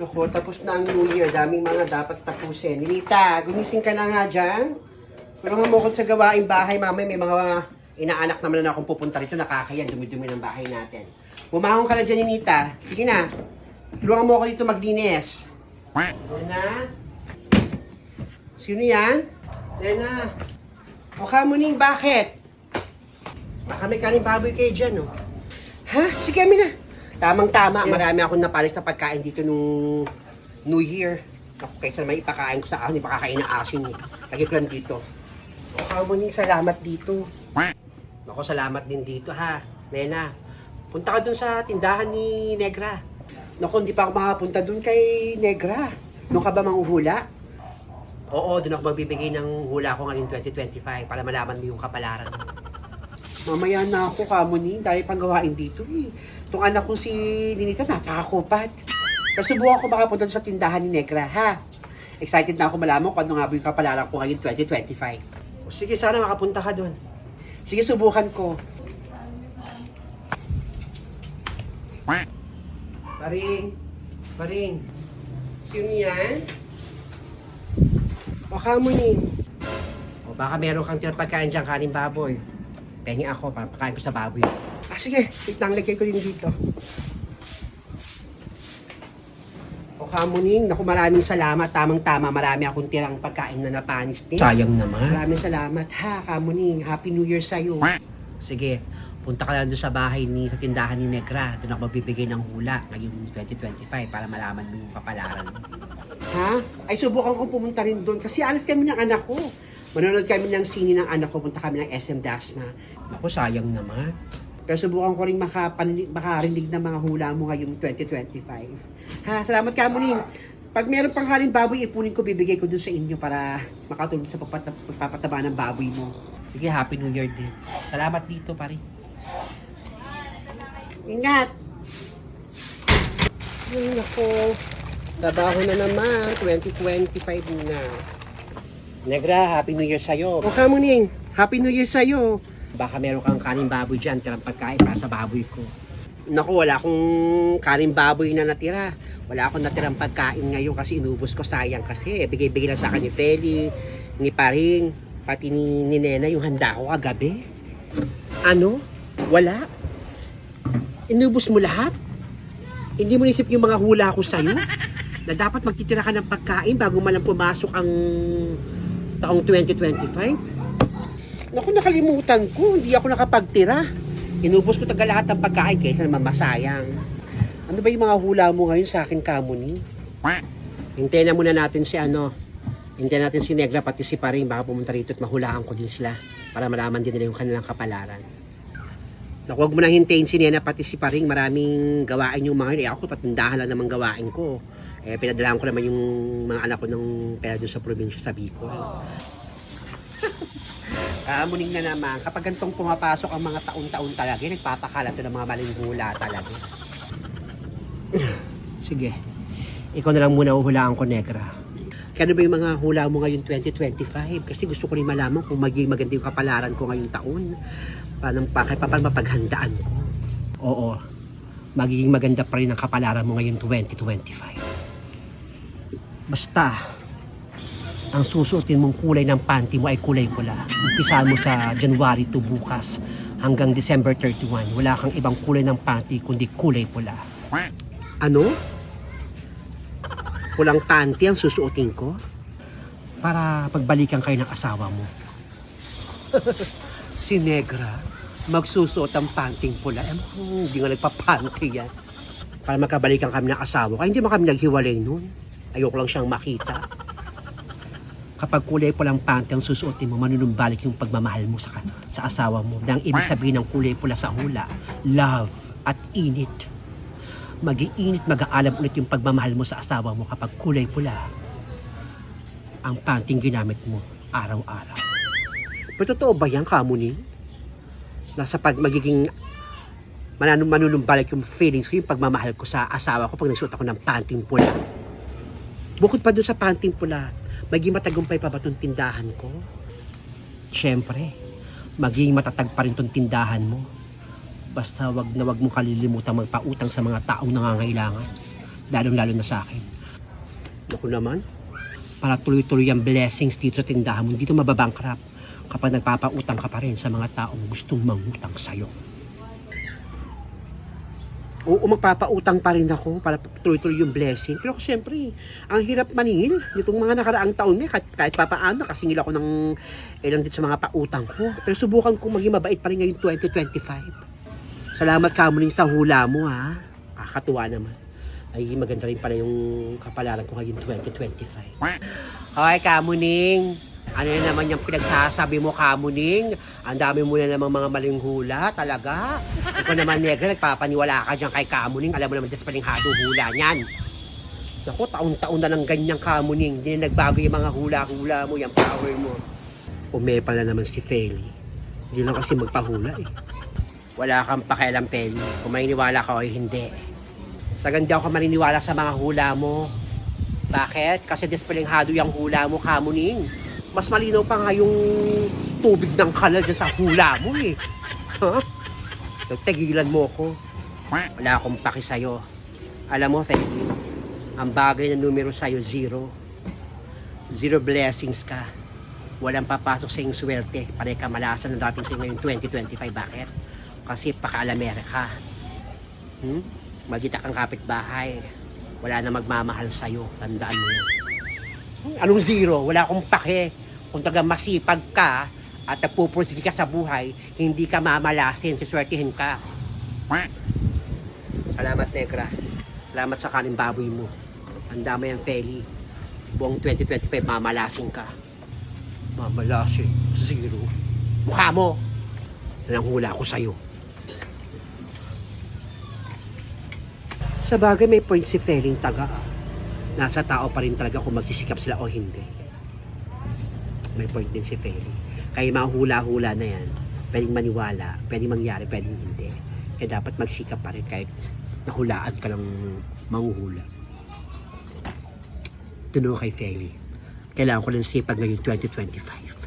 Ako, tapos na ang New Year. Daming mga dapat tapusin. Ninita, gumising ka na nga dyan. Tulungan mo ako sa gawaing bahay. Mamaya may mga inaanak naman na akong pupunta rito. Nakakayan, dumi-dumi ng bahay natin. Bumahon ka na dyan, Ninita. Sige na. Tulungan mo ako dito maglinis. Yan na. Sino yan? Yan na. O Kamuning, bakit? Baka may kanin baboy kayo dyan, no? Ha? Sige, amin na. Tamang-tama. Marami akong napalis na pagkain dito nung New Year. Ako, kaysa naman ipakain ko sa akin, ipakakain na asin eh. Lagi ko lang dito. O Kamuning, salamat dito. Ako, salamat din dito, ha. Nena, punta ka dun sa tindahan ni Negra. Naku, hindi pa ako makapunta dun kay Negra. Doon ka ba manghuhula? Oo, doon ako magbibigay ng hula ko ngayong 2025 para malaman mo yung kapalaran mo. Mamaya na ako, Kamuning. Dahil pang gawain dito eh. Itong anak ko si Ninita, napakakupat. Pero subukan ko makapunta sa tindahan ni Negra, ha? Excited na ako malaman kung ano nga ba yung kapalaran ko ngayong 2025. O, sige, sana makapunta ka doon. Sige, subukan ko. Paring. Sino yan? O Kamuning. O baka meron kang tinapagkain dyan, kanin baboy. Pengi ako para pakain ko sa baboy. Sige, itang lagay ko din dito. O Kamuning, naku, maraming salamat. Tamang-tama, marami akong tirang pagkain na napanis din. Sayang naman. Maraming salamat ha, Kamuning. Happy New Year sa'yo. Sige, punta ka lang doon sa bahay sa tindahan ni Negra. Doon ako magbibigay ng hula ngayong 2025 para malaman mo yung kapalaran mo. Ha? Ay, subukan kong pumunta rin doon kasi alas kami ng anak ko. Manonood kami ng sini ng anak ko, punta kami ng SM Dasma. Ako, sayang naman. Pero subukan ko rin makarinig ng mga hula mo ngayong 2025. Ha? Salamat, Kamuning. Pag meron pang haling baboy, ipunin ko, bibigay ko doon sa inyo para makatulong sa pagpapataba ng baboy mo. Sige, Happy New Year din. Salamat dito, pare. Ingat! Ay, nako. Trabaho na naman. 2025 na. Negra, Happy New Year sa'yo. O Kamuning, Happy New Year sa'yo. Baka meron kang kanin baboy dyan, tirang pagkain para sa baboy ko. Naku, wala akong kanin baboy na natira. Wala akong natirang pagkain ngayon kasi inubos ko, sayang kasi. Bigay-bigay lang sa akin ni Feli, ni Paring, pati ni Nena yung handa ko kagabi. Ano? Wala? Inubos mo lahat? Hindi mo nisip yung mga hula ko sa'yo? Na dapat magtitira ka ng pagkain bago man lang pumasok ang taong 2025? Naku, nakalimutan ko. Hindi ako nakapagtira. Inubos ko taga lahat ng pagkain kaysa naman masayang. Ano ba yung mga hula mo ngayon sa akin, Kamuning? Hintayin na muna natin si Hintayin natin si Negra pati si Paring. Baka pumunta rito at mahulaan ko din sila para malaman din nila yung kanilang kapalaran. Naku, huwag mo na hintayin si Nena pati si Paring. Maraming gawain yung mga yun. Ako, tatindahan lang naman gawain ko. Pinadalaan ko naman yung mga anak ko ng pera doon sa probinsya sa Bicol. Kamuning na naman, kapag gantong pumapasok ang mga taon-taon talaga, nagpapakalat ng mga maling hula talaga. Sige, ikaw na lang muna uhulaan ko, Negra. Kaya ano ba yung mga hula mo ngayon 2025? Kasi gusto ko rin malaman kung magiging maganda yung kapalaran ko ngayong taon. Paano mapaghandaan ko? Oo, magiging maganda pa rin ang kapalaran mo ngayong 2025. Basta, ang susuotin mong kulay ng panty mo ay kulay pula. Umpisahan mo sa January 2 bukas hanggang December 31. Wala kang ibang kulay ng panty kundi kulay pula. Ano? Pulang panty ang susuotin ko? Para pagbalikan kayo ng asawa mo. Si Negra, magsusuot ang panting pula. Hindi nga nagpapanty yan. Para magkabalikan kami ng asawa. Kaya hindi mo kami naghiwalay nun. Ayoko lang siyang makita. Kapag kulay pulang panty ang susuotin mo, manunumbalik yung pagmamahal mo sa asawa mo. Dahil ibig sabihin ng kulay pula sa hula, love at init. Mag-iinit, mag-aalam ulit yung pagmamahal mo sa asawa mo kapag kulay pula ang panting ginamit mo araw-araw. Pero totoo ba yan, Kamuning? Nasa magiging manunumbalik yung feelings ko, yung pagmamahal ko sa asawa ko pag nagsuot ako ng panting pula. Bukod pa doon sa panting pula, maging matagumpay pa ba itong tindahan ko? Siyempre, maging matatag pa rin itong tindahan mo. Basta wag na wag mo kalilimutan magpautang sa mga taong nangangailangan. Lalong-lalo na sa akin. Naku naman. Para tuloy-tuloy ang blessings dito sa tindahan mo. Hindi ito mababankrupt kapag nagpapautang ka pa rin sa mga taong gustong mangutang sa'yo. Oo, magpapautang pa rin ako para tuloy-tuloy yung blessing. Pero siyempre, ang hirap maningil. Nitong mga nakaraang taon kahit papaano, nakasingil ako ng ilang dito sa mga pautang ko. Pero subukan kong maging mabait pa rin ngayon 2025. Salamat Kamuning sa hula mo ha. Kakatuwa naman. Ay, maganda rin pala yung kapalaran ko ngayon 2025. Hoy, Kamuning! Ano na naman yung pinagsasabi mo, Kamuning? Ang dami mo na namang mga maling hula, talaga. Ikaw naman, Negra, nagpapaniwala ka dyan kay Kamuning. Alam mo naman, despalinghado hula niyan. Naku, taon-taon na lang ganyang Kamuning. Hindi na nagbago yung mga hula-hula mo, yung power mo. Umepal na naman si Feli. Hindi lang kasi magpahula eh. Wala kang pakialam, Feli. Kung maniniwala ka o hindi. Saganda ako maniniwala sa mga hula mo. Bakit? Kasi despalinghado yung hula mo, Kamuning. Mas malinaw pa nga yung tubig ng kanal dyan sa hula mo eh. Ha? Tagilan mo ko. Wala akong paki sa'yo. Alam mo, Feli, ang bagay na numero sa'yo, 0. 0 blessings ka. Walang papasok sa iyong swerte. Panay kamalasan na dating sa'yo ngayong 2025. Bakit? Kasi pakaalamera ka. Magita kang kapitbahay. Wala na magmamahal sa'yo. Tandaan mo yan. Anong 0? Wala akong pake. Kung taga masipag ka at nagpupursige ka sa buhay, hindi ka mamalasin, siswertihin ka. Salamat, Negra. Salamat sa kanin baboy mo. Tanda mo yan, Feli. Buong 2025, mamalasin ka. Mamalasin? 0. Mukha mo! Yan ang hula ko sa'yo. Sa bagay, may point si Feling taga. Nasa tao pa rin talaga kung magsisikap sila o hindi. May point din si Feli. Kaya mga hula-hula na yan, pwedeng maniwala, pwedeng mangyari, pwedeng hindi. Kaya dapat magsikap pa rin kahit nahulaan ka ng manghuhula. Tuno kay Feli. Kailangan ko lang sipag ngayon 2025.